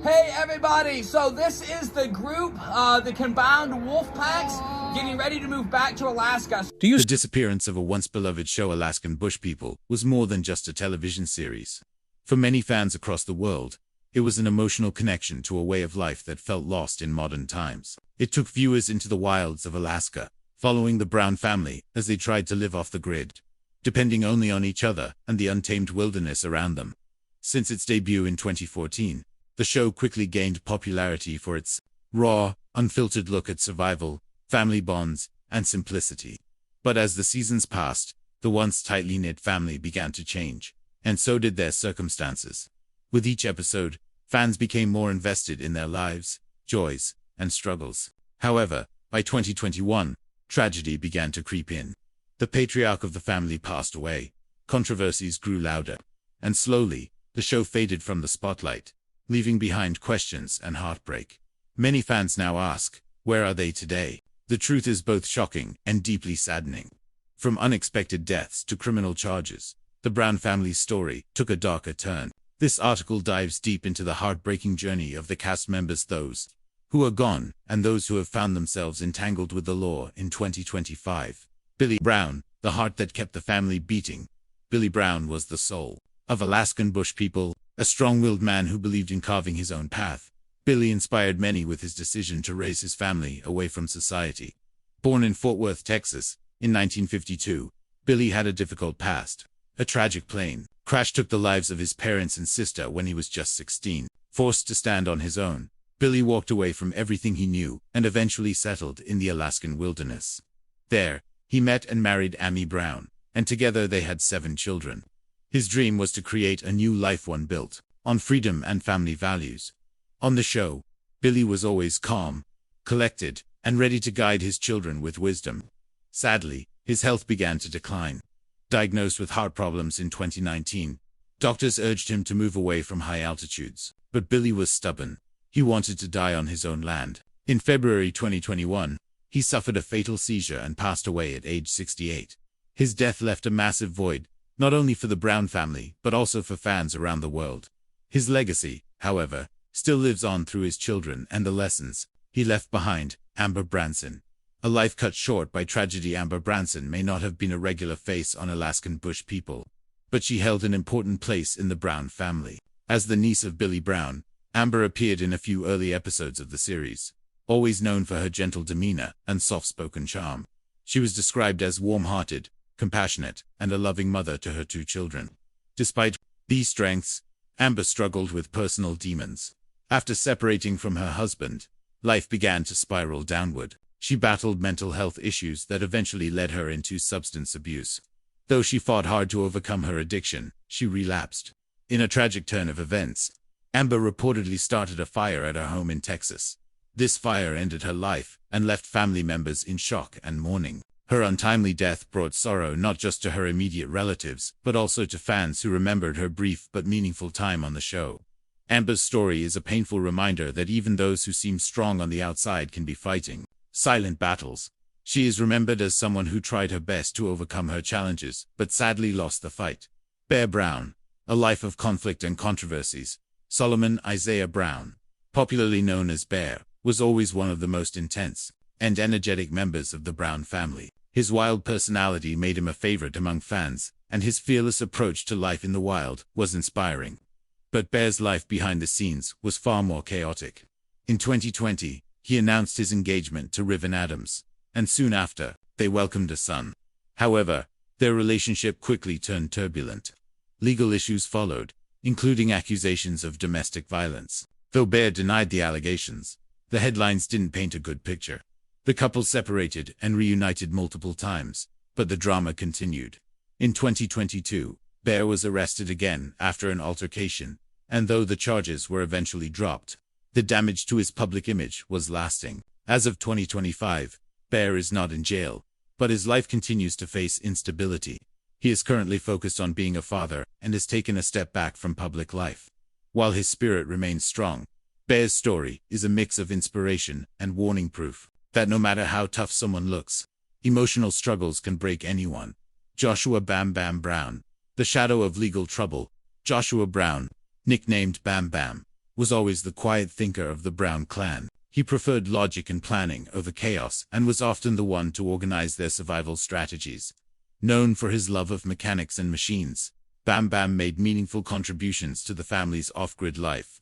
Hey everybody, so this is the group, the combined wolf packs, getting ready to move back to Alaska. The disappearance of a once-beloved show, Alaskan Bush People, was more than just a television series. For many fans across the world, it was an emotional connection to a way of life that felt lost in modern times. It took viewers into the wilds of Alaska, following the Brown family as they tried to live off the grid, depending only on each other and the untamed wilderness around them. Since its debut in 2014, the show quickly gained popularity for its raw, unfiltered look at survival, family bonds, and simplicity. But as the seasons passed, the once tightly knit family began to change, and so did their circumstances. With each episode, fans became more invested in their lives, joys, and struggles. However, by 2021, tragedy began to creep in. The patriarch of the family passed away, controversies grew louder, and slowly, the show faded from the spotlight, leaving behind questions and heartbreak. Many fans now ask, where are they today? The truth is both shocking and deeply saddening. From unexpected deaths to criminal charges, the Brown family's story took a darker turn. This article dives deep into the heartbreaking journey of the cast members, those who are gone and those who have found themselves entangled with the law in 2025. Billy Brown, the heart that kept the family beating. Billy Brown was the soul of Alaskan Bush People, a strong-willed man who believed in carving his own path. Billy inspired many with his decision to raise his family away from society. Born in Fort Worth, Texas, in 1952, Billy had a difficult past. A tragic plane crash took the lives of his parents and sister when he was just 16. Forced to stand on his own, Billy walked away from everything he knew and eventually settled in the Alaskan wilderness. There, he met and married Amy Brown, and together they had 7 children. His dream was to create a new life, one built on freedom and family values. On the show, Billy was always calm, collected, and ready to guide his children with wisdom. Sadly, his health began to decline. Diagnosed with heart problems in 2019, doctors urged him to move away from high altitudes. But Billy was stubborn. He wanted to die on his own land. In February 2021, he suffered a fatal seizure and passed away at age 68. His death left a massive void, not only for the Brown family, but also for fans around the world. His legacy, however, still lives on through his children and the lessons he left behind. Amber Branson. A life cut short by tragedy. Amber Branson may not have been a regular face on Alaskan Bush People, but she held an important place in the Brown family. As the niece of Billy Brown, Amber appeared in a few early episodes of the series. Always known for her gentle demeanor and soft-spoken charm, she was described as warm-hearted, compassionate, and a loving mother to her 2 children. Despite these strengths, Amber struggled with personal demons. After separating from her husband, life began to spiral downward. She battled mental health issues that eventually led her into substance abuse. Though she fought hard to overcome her addiction, she relapsed. In a tragic turn of events, Amber reportedly started a fire at her home in Texas. This fire ended her life and left family members in shock and mourning. Her untimely death brought sorrow not just to her immediate relatives, but also to fans who remembered her brief but meaningful time on the show. Amber's story is a painful reminder that even those who seem strong on the outside can be fighting silent battles. She is remembered as someone who tried her best to overcome her challenges, but sadly lost the fight. Bear Brown. A life of conflict and controversies. Solomon Isaiah Brown, popularly known as Bear, was always one of the most intense and energetic members of the Brown family. His wild personality made him a favorite among fans, and his fearless approach to life in the wild was inspiring. But Bear's life behind the scenes was far more chaotic. In 2020, he announced his engagement to Riven Adams, and soon after, they welcomed a son. However, their relationship quickly turned turbulent. Legal issues followed, including accusations of domestic violence. Though Bear denied the allegations, the headlines didn't paint a good picture. The couple separated and reunited multiple times, but the drama continued. In 2022, Bear was arrested again after an altercation, and though the charges were eventually dropped, the damage to his public image was lasting. As of 2025, Bear is not in jail, but his life continues to face instability. He is currently focused on being a father and has taken a step back from public life. While his spirit remains strong, Bear's story is a mix of inspiration and warning, proof that no matter how tough someone looks, emotional struggles can break anyone. Joshua Bam Bam Brown. The shadow of legal trouble. Joshua Brown, nicknamed Bam Bam, was always the quiet thinker of the Brown clan. He preferred logic and planning over chaos and was often the one to organize their survival strategies. Known for his love of mechanics and machines, Bam Bam made meaningful contributions to the family's off-grid life.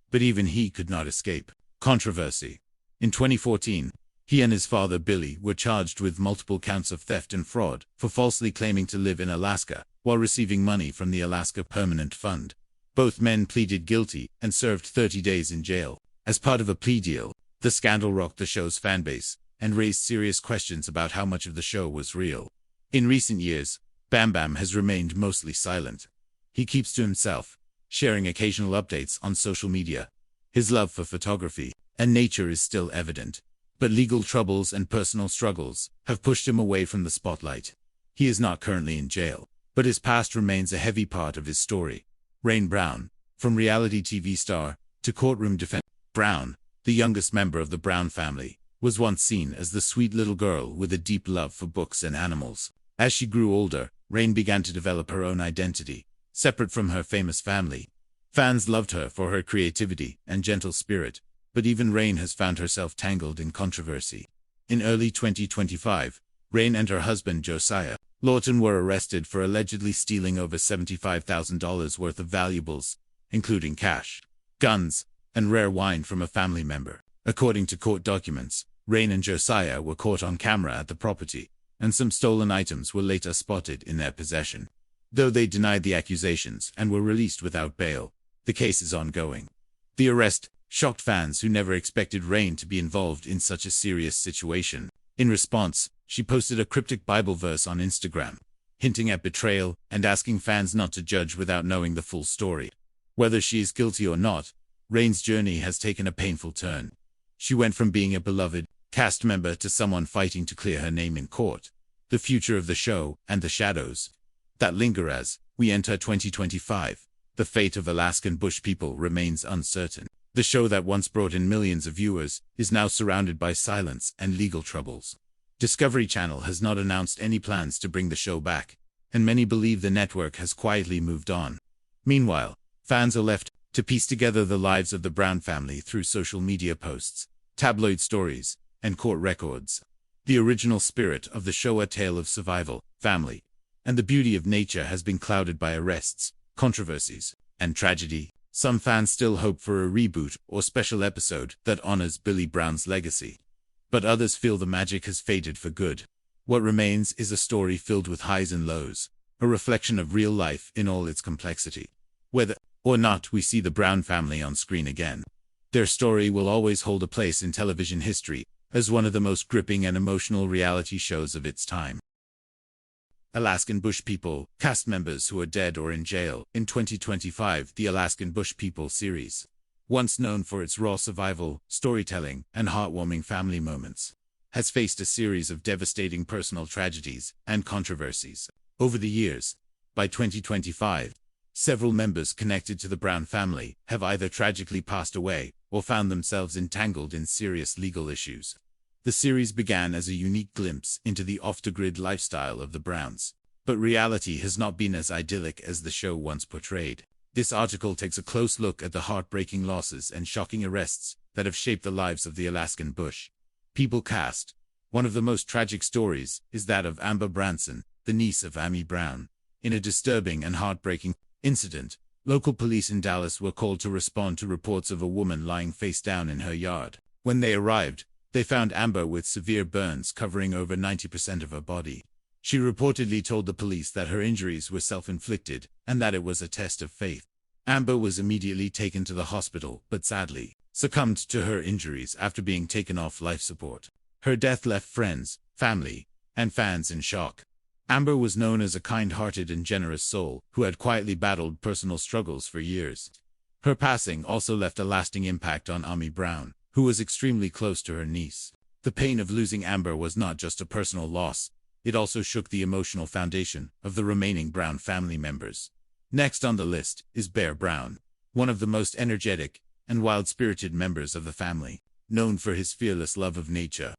But even he could not escape controversy. In 2014, he and his father Billy were charged with multiple counts of theft and fraud for falsely claiming to live in Alaska while receiving money from the Alaska Permanent Fund. Both men pleaded guilty and served 30 days in jail. As part of a plea deal, the scandal rocked the show's fanbase and raised serious questions about how much of the show was real. In recent years, Bam Bam has remained mostly silent. He keeps to himself, sharing occasional updates on social media. His love for photography and nature is still evident, but legal troubles and personal struggles have pushed him away from the spotlight. He is not currently in jail, but his past remains a heavy part of his story. Rain Brown, from reality TV star to courtroom defense. Brown, the youngest member of the Brown family, was once seen as the sweet little girl with a deep love for books and animals. As she grew older, Rain began to develop her own identity, separate from her famous family. Fans loved her for her creativity and gentle spirit, but even Rain has found herself tangled in controversy. In early 2025, Rain and her husband Josiah Lawton were arrested for allegedly stealing over $75,000 worth of valuables, including cash, guns, and rare wine from a family member. According to court documents, Rain and Josiah were caught on camera at the property, and some stolen items were later spotted in their possession. Though they denied the accusations and were released without bail, the case is ongoing. The arrest shocked fans who never expected Rain to be involved in such a serious situation. In response, she posted a cryptic Bible verse on Instagram, hinting at betrayal and asking fans not to judge without knowing the full story. Whether she is guilty or not, Rain's journey has taken a painful turn. She went from being a beloved cast member to someone fighting to clear her name in court. The future of the show and the shadows that linger as we enter 2025. The fate of Alaskan Bush People remains uncertain. The show that once brought in millions of viewers is now surrounded by silence and legal troubles. Discovery Channel has not announced any plans to bring the show back, and many believe the network has quietly moved on. Meanwhile, fans are left to piece together the lives of the Brown family through social media posts, tabloid stories, and court records. The original spirit of the show, a tale of survival, family, and the beauty of nature, has been clouded by arrests, controversies, and tragedy. Some fans still hope for a reboot or special episode that honors Billy Brown's legacy, but others feel the magic has faded for good. What remains is a story filled with highs and lows, a reflection of real life in all its complexity. Whether or not we see the Brown family on screen again, their story will always hold a place in television history as one of the most gripping and emotional reality shows of its time. Alaskan Bush People, cast members who are dead or in jail. In 2025, the Alaskan Bush People series, once known for its raw survival, storytelling, and heartwarming family moments, has faced a series of devastating personal tragedies and controversies. Over the years, by 2025, several members connected to the Brown family have either tragically passed away or found themselves entangled in serious legal issues. The series began as a unique glimpse into the off-the-grid lifestyle of the Browns, but reality has not been as idyllic as the show once portrayed. This article takes a close look at the heartbreaking losses and shocking arrests that have shaped the lives of the Alaskan Bush People cast. One of the most tragic stories is that of Amber Branson, the niece of Amy Brown. In a disturbing and heartbreaking incident, local police in Dallas were called to respond to reports of a woman lying face down in her yard. When they arrived, they found Amber with severe burns covering over 90% of her body. She reportedly told the police that her injuries were self-inflicted and that it was a test of faith. Amber was immediately taken to the hospital, but sadly succumbed to her injuries after being taken off life support. Her death left friends, family, and fans in shock. Amber was known as a kind-hearted and generous soul who had quietly battled personal struggles for years. Her passing also left a lasting impact on Amy Brown, who was extremely close to her niece. The pain of losing Amber was not just a personal loss, it also shook the emotional foundation of the remaining Brown family members. Next on the list is Bear Brown, one of the most energetic and wild-spirited members of the family. Known for his fearless love of nature,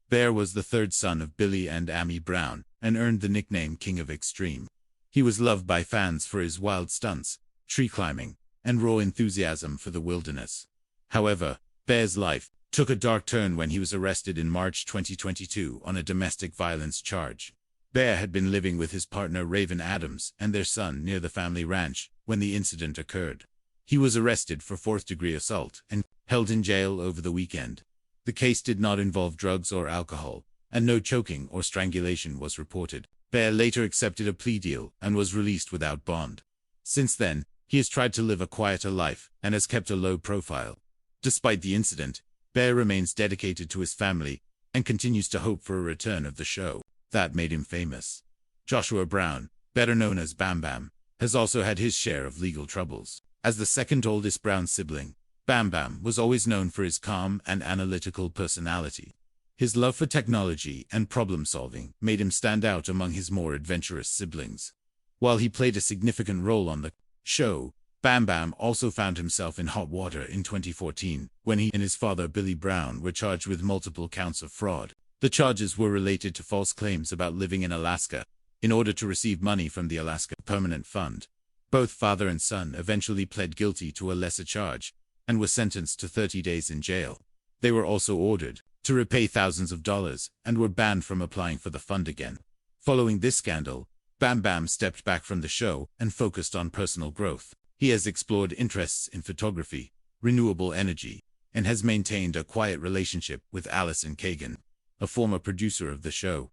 Bear was the third son of Billy and Amy Brown and earned the nickname King of Extreme. He was loved by fans for his wild stunts, tree climbing, and raw enthusiasm for the wilderness. However, Bear's life took a dark turn when he was arrested in March 2022 on a domestic violence charge. Bear had been living with his partner Raven Adams and their son near the family ranch when the incident occurred. He was arrested for fourth-degree assault and held in jail over the weekend. The case did not involve drugs or alcohol, and no choking or strangulation was reported. Bear later accepted a plea deal and was released without bond. Since then, he has tried to live a quieter life and has kept a low profile. Despite the incident, Bear remains dedicated to his family and continues to hope for a return of the show that made him famous. Joshua Brown, better known as Bam Bam, has also had his share of legal troubles. As the second oldest Brown sibling, Bam Bam was always known for his calm and analytical personality. His love for technology and problem-solving made him stand out among his more adventurous siblings. While he played a significant role on the show, Bam Bam also found himself in hot water in 2014 when he and his father Billy Brown were charged with multiple counts of fraud. The charges were related to false claims about living in Alaska in order to receive money from the Alaska Permanent Fund. Both father and son eventually pled guilty to a lesser charge and were sentenced to 30 days in jail. They were also ordered to repay thousands of dollars and were banned from applying for the fund again. Following this scandal, Bam Bam stepped back from the show and focused on personal growth. He has explored interests in photography, renewable energy, and has maintained a quiet relationship with Allison Kagan, a former producer of the show.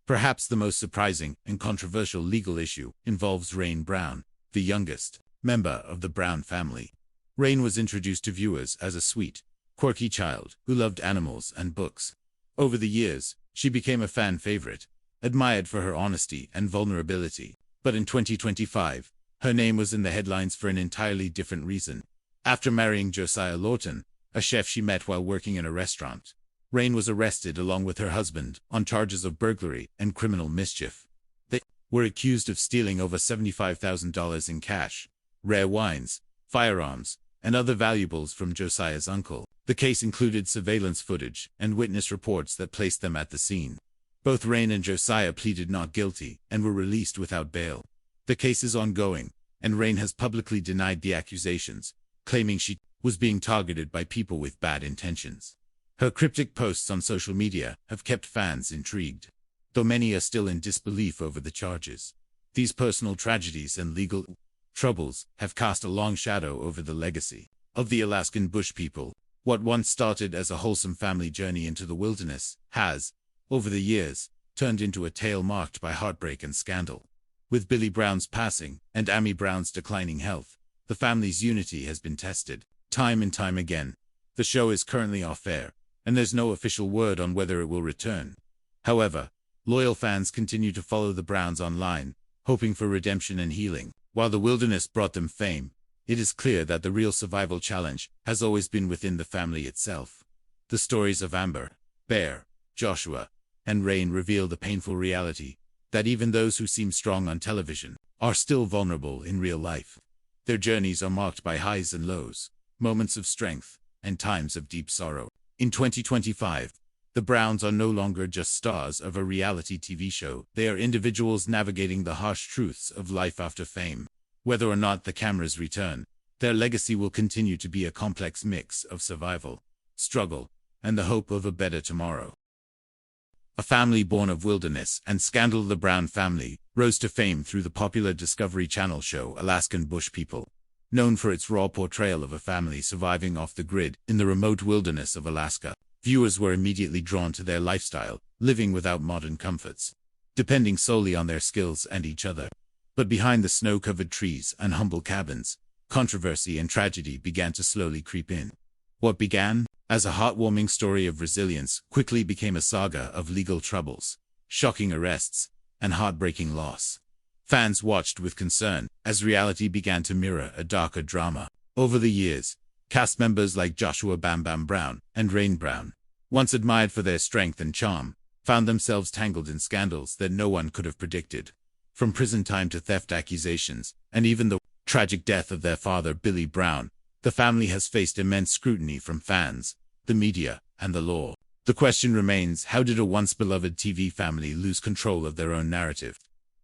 Perhaps the most surprising and controversial legal issue involves Rain Brown, the youngest member of the Brown family. Rain was introduced to viewers as a sweet, quirky child who loved animals and books. Over the years, she became a fan favorite, admired for her honesty and vulnerability. But in 2025, her name was in the headlines for an entirely different reason. After marrying Josiah Lawton, a chef she met while working in a restaurant, Rain was arrested along with her husband on charges of burglary and criminal mischief. They were accused of stealing over $75,000 in cash, rare wines, firearms, and other valuables from Josiah's uncle. The case included surveillance footage and witness reports that placed them at the scene. Both Rain and Josiah pleaded not guilty and were released without bail. The case is ongoing, and Rain has publicly denied the accusations, claiming she was being targeted by people with bad intentions. Her cryptic posts on social media have kept fans intrigued, though many are still in disbelief over the charges. These personal tragedies and legal troubles have cast a long shadow over the legacy of the Alaskan Bush People. What once started as a wholesome family journey into the wilderness has, over the years, turned into a tale marked by heartbreak and scandal. With Billy Brown's passing and Amy Brown's declining health, the family's unity has been tested time and time again. The show is currently off air, and there's no official word on whether it will return. However, loyal fans continue to follow the Browns online, hoping for redemption and healing. While the wilderness brought them fame, it is clear that the real survival challenge has always been within the family itself. The stories of Amber, Bear, Joshua, and Rain reveal the painful reality that even those who seem strong on television are still vulnerable in real life. Their journeys are marked by highs and lows, moments of strength, and times of deep sorrow. In 2025, the Browns are no longer just stars of a reality TV show. They are individuals navigating the harsh truths of life after fame. Whether or not the cameras return, their legacy will continue to be a complex mix of survival, struggle, and the hope of a better tomorrow. A family born of wilderness and scandal, the Brown family rose to fame through the popular Discovery Channel show Alaskan Bush People. Known for its raw portrayal of a family surviving off the grid in the remote wilderness of Alaska, viewers were immediately drawn to their lifestyle, living without modern comforts, depending solely on their skills and each other. But behind the snow-covered trees and humble cabins, controversy and tragedy began to slowly creep in. What began as a heartwarming story of resilience quickly became a saga of legal troubles, shocking arrests, and heartbreaking loss. Fans watched with concern as reality began to mirror a darker drama. Over the years, cast members like Joshua Bam Bam Brown and Rain Brown, once admired for their strength and charm, found themselves tangled in scandals that no one could have predicted. From prison time to theft accusations, and even the tragic death of their father Billy Brown, the family has faced immense scrutiny from fans, the media, and the law. The question remains, how did a once beloved TV family lose control of their own narrative?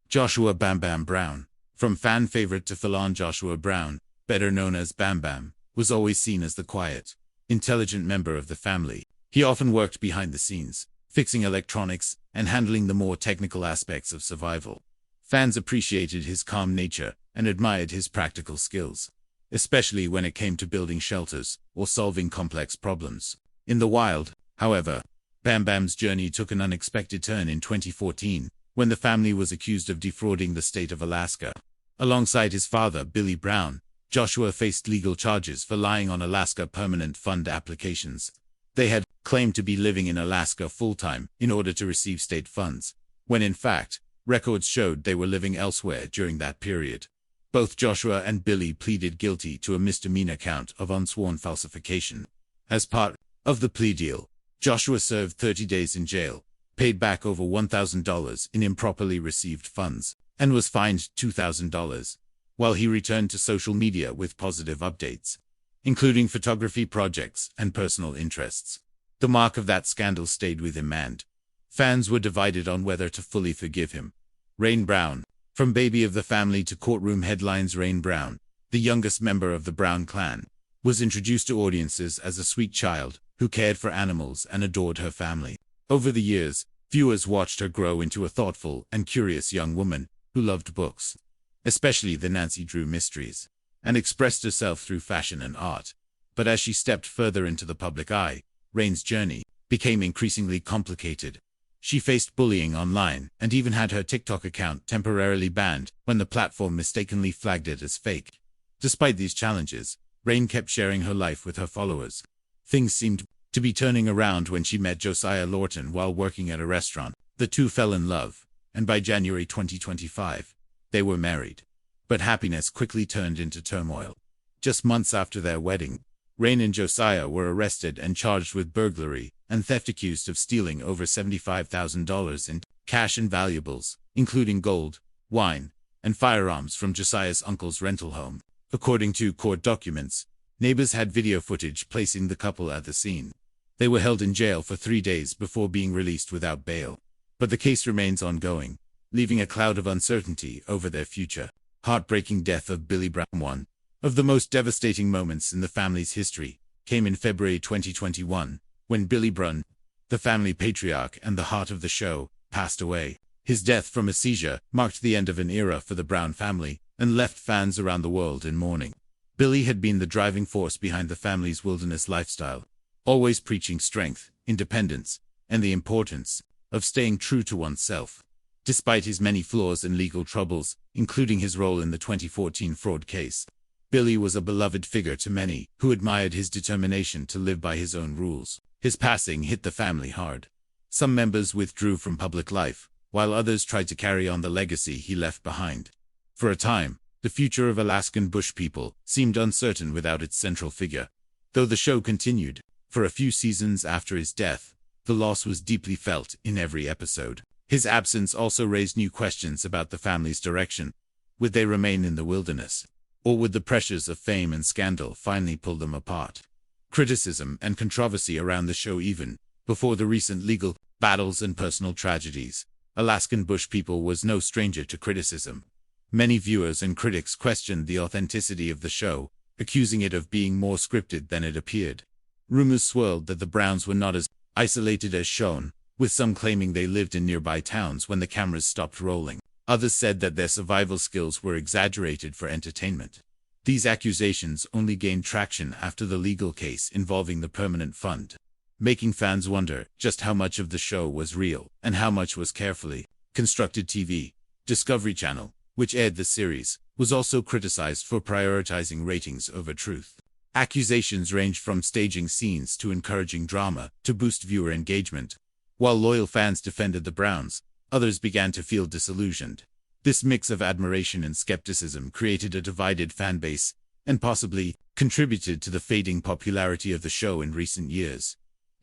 Joshua Bam Bam Brown. From fan favorite to full-on Joshua Brown, better known as Bam Bam, was always seen as the quiet, intelligent member of the family. He often worked behind the scenes, fixing electronics and handling the more technical aspects of survival. Fans appreciated his calm nature and admired his practical skills, especially when it came to building shelters or solving complex problems. In the wild, however, Bam Bam's journey took an unexpected turn in 2014, when the family was accused of defrauding the state of Alaska. Alongside his father, Billy Brown, Joshua faced legal charges for lying on Alaska Permanent Fund applications. They had claimed to be living in Alaska full-time in order to receive state funds, when in fact, records showed they were living elsewhere during that period. Both Joshua and Billy pleaded guilty to a misdemeanor count of unsworn falsification. As part of the plea deal, Joshua served 30 days in jail, paid back over $1,000 in improperly received funds, and was fined $2,000, while he returned to social media with positive updates, including photography projects and personal interests. The mark of that scandal stayed with him, and fans were divided on whether to fully forgive him. Rain Brown. From baby of the family to courtroom headlines, Rain Brown, the youngest member of the Brown clan, was introduced to audiences as a sweet child who cared for animals and adored her family. Over the years, viewers watched her grow into a thoughtful and curious young woman who loved books, especially the Nancy Drew mysteries, and expressed herself through fashion and art. But as she stepped further into the public eye, Rain's journey became increasingly complicated. She faced bullying online and even had her TikTok account temporarily banned when the platform mistakenly flagged it as fake. Despite these challenges, Rain kept sharing her life with her followers. Things seemed to be turning around when she met Josiah Lorton while working at a restaurant. The two fell in love, and by January 2025, they were married. But happiness quickly turned into turmoil. Just months after their wedding, Rain and Josiah were arrested and charged with burglary and theft, accused of stealing over $75,000 in cash and valuables, including gold, wine, and firearms from Josiah's uncle's rental home. According to court documents, neighbors had video footage placing the couple at the scene. They were held in jail for 3 days before being released without bail. But the case remains ongoing, leaving a cloud of uncertainty over their future. Heartbreaking death of Billy Brown. One of the most devastating moments in the family's history came in February 2021, when Billy Brown, the family patriarch and the heart of the show, passed away. His death from a seizure marked the end of an era for the Brown family and left fans around the world in mourning. Billy had been the driving force behind the family's wilderness lifestyle, always preaching strength, independence, and the importance of staying true to oneself. Despite his many flaws and legal troubles, including his role in the 2014 fraud case, Billy was a beloved figure to many who admired his determination to live by his own rules. His passing hit the family hard. Some members withdrew from public life, while others tried to carry on the legacy he left behind. For a time, the future of Alaskan Bush People seemed uncertain without its central figure. Though the show continued for a few seasons after his death, the loss was deeply felt in every episode. His absence also raised new questions about the family's direction. Would they remain in the wilderness, or would the pressures of fame and scandal finally pull them apart? Criticism and controversy around the show, even before the recent legal battles and personal tragedies. Alaskan Bush People was no stranger to criticism. Many viewers and critics questioned the authenticity of the show, accusing it of being more scripted than it appeared. Rumors swirled that the Browns were not as isolated as shown, with some claiming they lived in nearby towns when the cameras stopped rolling. Others said that their survival skills were exaggerated for entertainment. These accusations only gained traction after the legal case involving the Permanent Fund, making fans wonder just how much of the show was real and how much was carefully constructed. TV Discovery Channel, which aired the series, was also criticized for prioritizing ratings over truth. Accusations ranged from staging scenes to encouraging drama to boost viewer engagement. While loyal fans defended the Browns, others began to feel disillusioned. This mix of admiration and skepticism created a divided fan base and possibly contributed to the fading popularity of the show in recent years.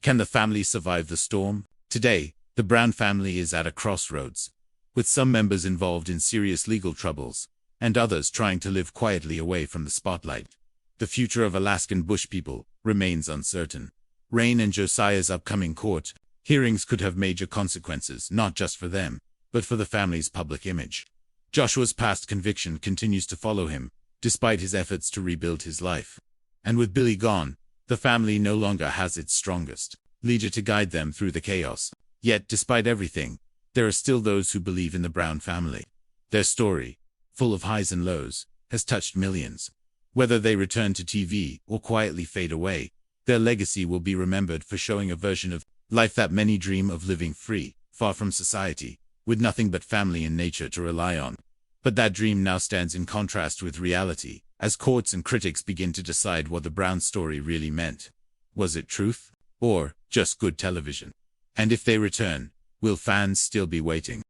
Can the family survive the storm? Today, the Brown family is at a crossroads, with some members involved in serious legal troubles and others trying to live quietly away from the spotlight. The future of Alaskan Bush People remains uncertain. Rain and Josiah's upcoming court hearings could have major consequences, not just for them, but for the family's public image. Joshua's past conviction continues to follow him, despite his efforts to rebuild his life. And with Billy gone, the family no longer has its strongest leader to guide them through the chaos. Yet, despite everything, there are still those who believe in the Brown family. Their story, full of highs and lows, has touched millions. Whether they return to TV or quietly fade away, their legacy will be remembered for showing a version of life that many dream of living free, far from society, with nothing but family and nature to rely on. But that dream now stands in contrast with reality, as courts and critics begin to decide what the Brown story really meant. Was it truth? Or just good television? And if they return, will fans still be waiting?